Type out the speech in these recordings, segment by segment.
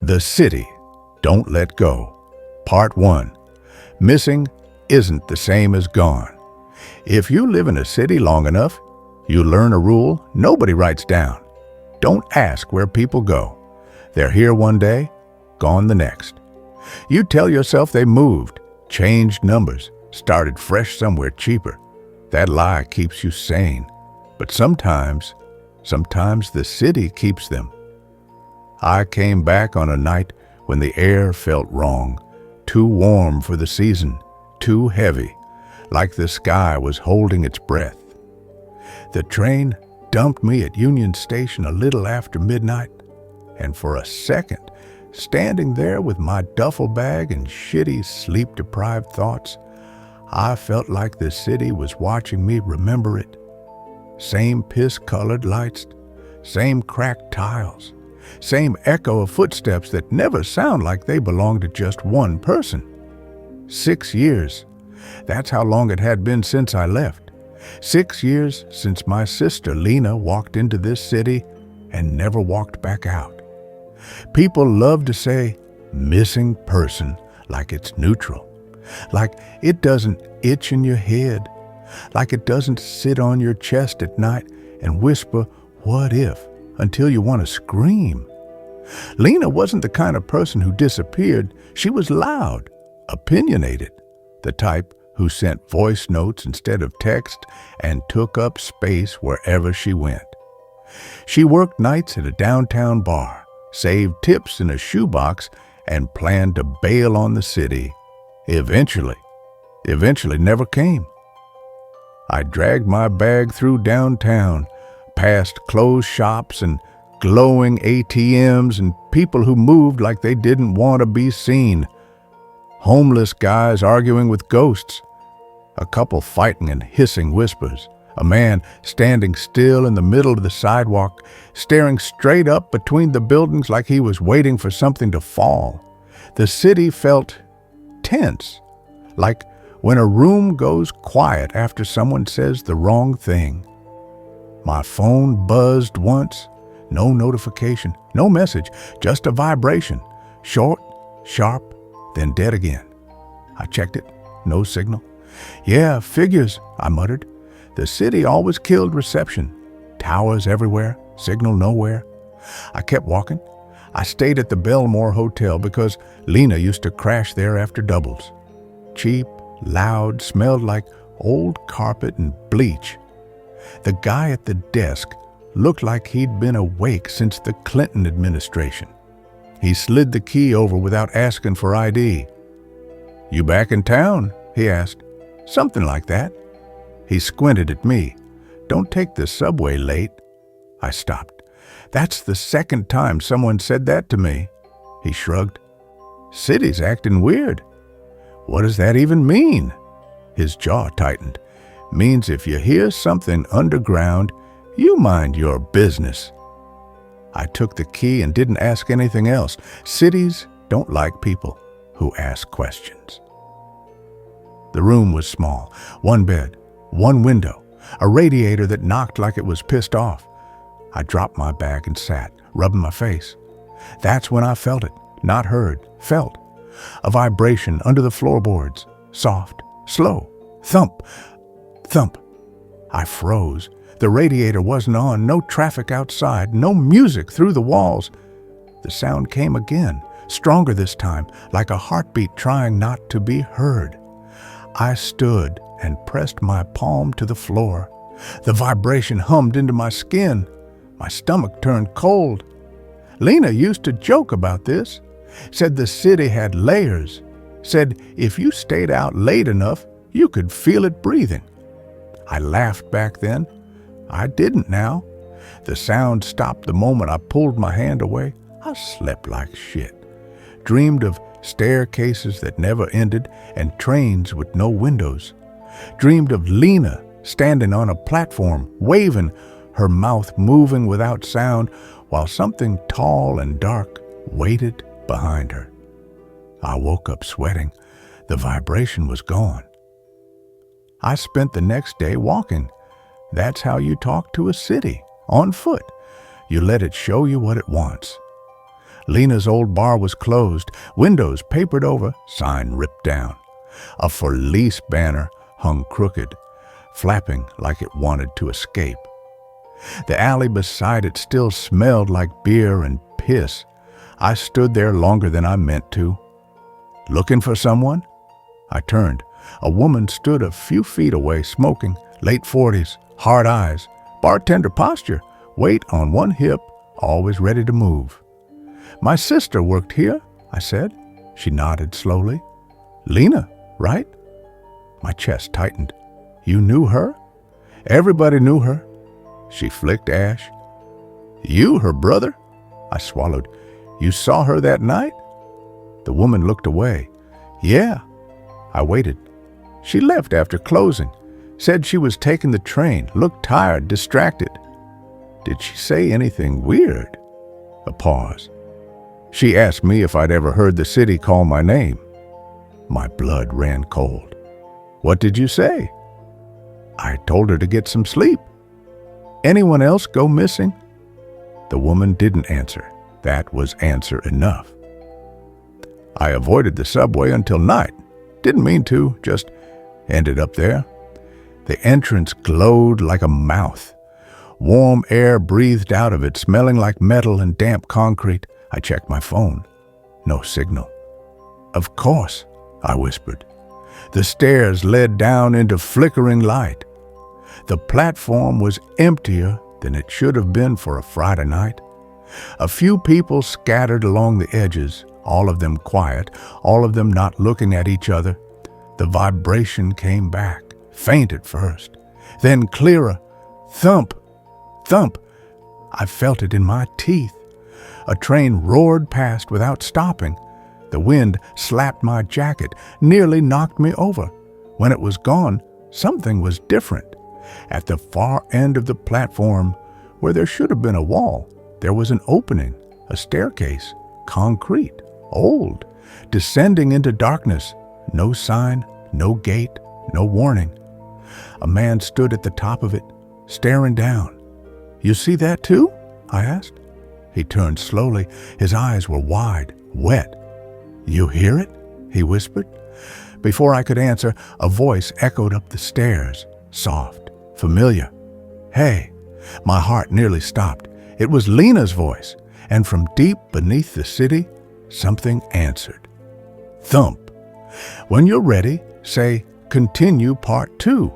The City, Don't Let Go. Part 1. Missing isn't the same as gone. If you live in a city long enough, you learn a rule nobody writes down. Don't ask where people go. They're here one day, gone the next. You tell yourself they moved, changed numbers, started fresh somewhere cheaper. That lie keeps you sane. But sometimes the city keeps them. I came back on a night when the air felt wrong, too warm for the season, too heavy, like the sky was holding its breath. The train dumped me at Union Station a little after midnight, and for a second, standing there with my duffel bag and shitty sleep-deprived thoughts, I felt like the city was watching me remember it. Same piss-colored lights, same cracked tiles, same echo of footsteps that never sound like they belong to just one person. 6 years. That's how long it had been since I left. 6 years since my sister Lena walked into this city and never walked back out. People love to say missing person like it's neutral, like it doesn't itch in your head, like it doesn't sit on your chest at night and whisper, "What if?" until you want to scream. Lena wasn't the kind of person who disappeared. She was loud, opinionated, the type who sent voice notes instead of text and took up space wherever she went. She worked nights at a downtown bar, saved tips in a shoebox, and planned to bail on the city. Eventually never came. I dragged my bag through downtown, past closed shops and glowing ATMs and people who moved like they didn't want to be seen. Homeless guys arguing with ghosts, a couple fighting in hissing whispers, a man standing still in the middle of the sidewalk, staring straight up between the buildings like he was waiting for something to fall. The city felt tense, like when a room goes quiet after someone says the wrong thing. My phone buzzed once, no notification, no message, just a vibration, short, sharp, then dead again. I checked it, no signal. "Yeah, figures," I muttered. The city always killed reception. Towers everywhere, signal nowhere. I kept walking. I stayed at the Belmore Hotel because Lena used to crash there after doubles. Cheap, loud, smelled like old carpet and bleach. The guy at the desk looked like he'd been awake since the Clinton administration. He slid the key over without asking for ID. "You back in town?" he asked. "Something like that." He squinted at me. "Don't take the subway late." I stopped. "That's the second time someone said that to me." He shrugged. "City's acting weird." "What does that even mean?" His jaw tightened. "Means if you hear something underground, you mind your business." I took the key and didn't ask anything else. Cities don't like people who ask questions. The room was small. One bed, one window, a radiator that knocked like it was pissed off. I dropped my bag and sat, rubbing my face. That's when I felt it, not heard, felt. A vibration under the floorboards, soft, slow, thump, thump. I froze. The radiator wasn't on, no traffic outside, no music through the walls. The sound came again, stronger this time, like a heartbeat trying not to be heard. I stood and pressed my palm to the floor. The vibration hummed into my skin. My stomach turned cold. Lena used to joke about this, said the city had layers, said if you stayed out late enough, you could feel it breathing. I laughed back then. I didn't now. The sound stopped the moment I pulled my hand away. I slept like shit. Dreamed of staircases that never ended and trains with no windows. Dreamed of Lena standing on a platform, waving, her mouth moving without sound, while something tall and dark waited behind her. I woke up sweating. The vibration was gone. I spent the next day walking. That's how you talk to a city, on foot. You let it show you what it wants. Lena's old bar was closed, windows papered over, sign ripped down. A for lease banner hung crooked, flapping like it wanted to escape. The alley beside it still smelled like beer and piss. I stood there longer than I meant to. Looking for someone? I turned. A woman stood a few feet away, smoking, late 40s, hard eyes, bartender posture, weight on one hip, always ready to move. My sister worked here, I said. She nodded slowly. Lena, right? My chest tightened. You knew her? Everybody knew her. She flicked ash. You, her brother? I swallowed. You saw her that night? The woman looked away. Yeah. I waited. She left after closing. Said she was taking the train, looked tired, distracted. Did she say anything weird? A pause. She asked me if I'd ever heard the city call my name. My blood ran cold. What did you say? I told her to get some sleep. Anyone else go missing? The woman didn't answer. That was answer enough. I avoided the subway until night. Didn't mean to, just ended up there. The entrance glowed like a mouth. Warm air breathed out of it, smelling like metal and damp concrete. I checked my phone. No signal. Of course, I whispered. The stairs led down into flickering light. The platform was emptier than it should have been for a Friday night. A few people scattered along the edges, all of them quiet, all of them not looking at each other. The vibration came back, faint at first, then clearer. Thump, thump. I felt it in my teeth. A train roared past without stopping. The wind slapped my jacket, nearly knocked me over. When it was gone, something was different. At the far end of the platform, where there should have been a wall, there was an opening, a staircase, concrete, old, descending into darkness. No sign, no gate, no warning. A man stood at the top of it, staring down. You see that too? I asked. He turned slowly. His eyes were wide, wet. You hear it? He whispered. Before I could answer, a voice echoed up the stairs, soft, familiar. Hey, my heart nearly stopped. It was Lena's voice, and from deep beneath the city, something answered. Thump. When you're ready, say, continue part 2,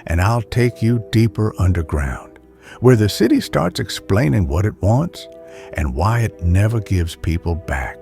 and I'll take you deeper underground, where the city starts explaining what it wants and why it never gives people back.